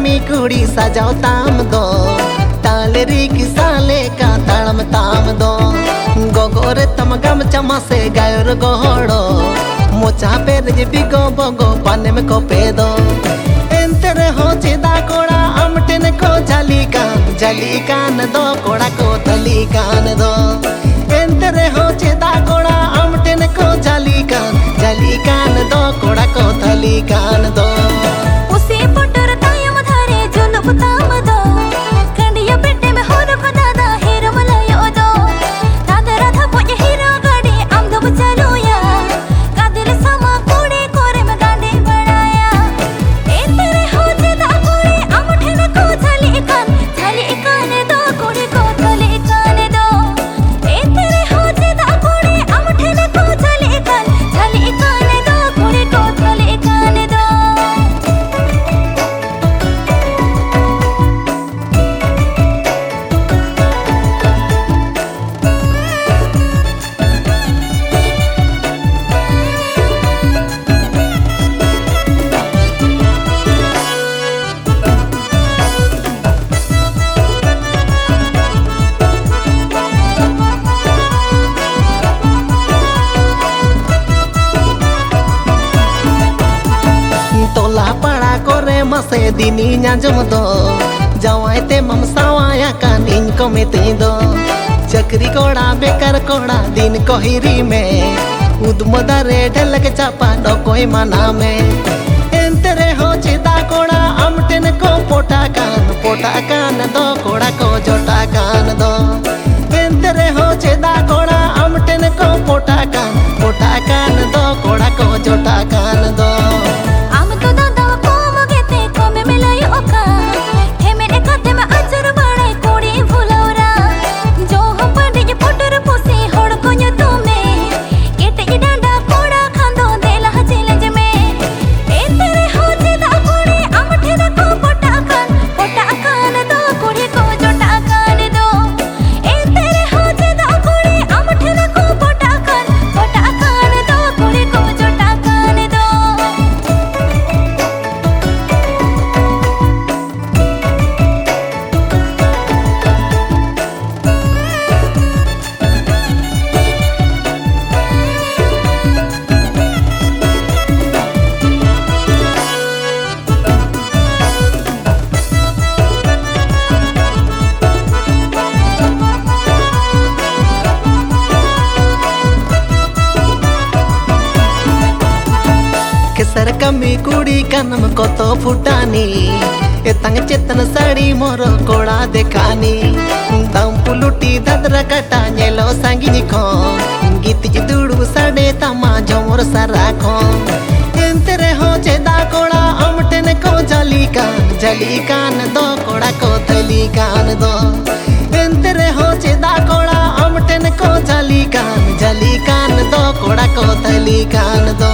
कमी कुड़ी सजाओ ताम दो तालेरी की साले का ताड़म ताम दो गोगोरे तम गम चमा से गायर गोहड़ो मोचा पे रे बिगो बगो पाने में को पे दो एंतरे हो चिदा कोड़ा अमटन को जली कान दो कोड़ा को तली कान दो एंतरे हो चिदा कोड़ा अमटन को जली कान दो कोड़ा को तली कान दो उसी पुटर तायम धारे जुनुब ताम दो कंडिया पेटे में होर को दादा हीरो मलायो दो दादा राधा पोजे हीरो गाड़ी आम दो चलो या कादिर समा कोड़े कोरे में गांडे बनाया ए तेरे हो जेदा कोड़े आम ठेने को झली कान दो कोड़े को झली कान दो ए तेरे हो जेदा कोड़े आम ठेने को झली कान दो कोड़े को झली कान दो तोला पड़ा करे मसे दिनी नाजम दो जवाई ते मम सावाया कान इनको मिती दो चक्री कोड़ा बेकार कोड़ा दिन कोहिरी में उदमदारे ढलक चापा दो कोई मना में एंतरे हो चिदा कोड़ा अमटन को पोटा कान दो कोड़ा को जोटा कान दो एंतरे हो चिदा कोड़ा अमटन को पोटा कान दो कोड़ा को जोटा कान दो आम तो दादा को मगेते को में मिलायो का हे मेरे खाते में अजर बड़े कोड़ी भुलौरा जो हम पड़े ये पोटर पोसे होड़ को ये तुम्हें केटे ये डांडा कोड़ा खांदो देला चैलेंज में ए तेरे हो जेदा कोड़ी आम ठेदा को पोटा कान दो कोड़ी को जोटा कान दो ए तेरे हो जेदा कोड़ी आम ठेदा को पोटा कान दो कोड़ी को जोटा कान दो केसर कमी कुड़ी कनम को तो फुटानी एतंग चेतन साड़ी मोरो कोड़ा देखानी दम पुलुटी ददरा कटा नेलो सांगिनी को गीत जुदुड़ू साडे तमा झोर सारा को एंतरे हो चेदा कोड़ा अमटन को जली कान दो कोड़ा को थली कान दो एंतरे हो चेदा कोड़ा अमटन को जली कान दो कोड़ा को थली कान दो।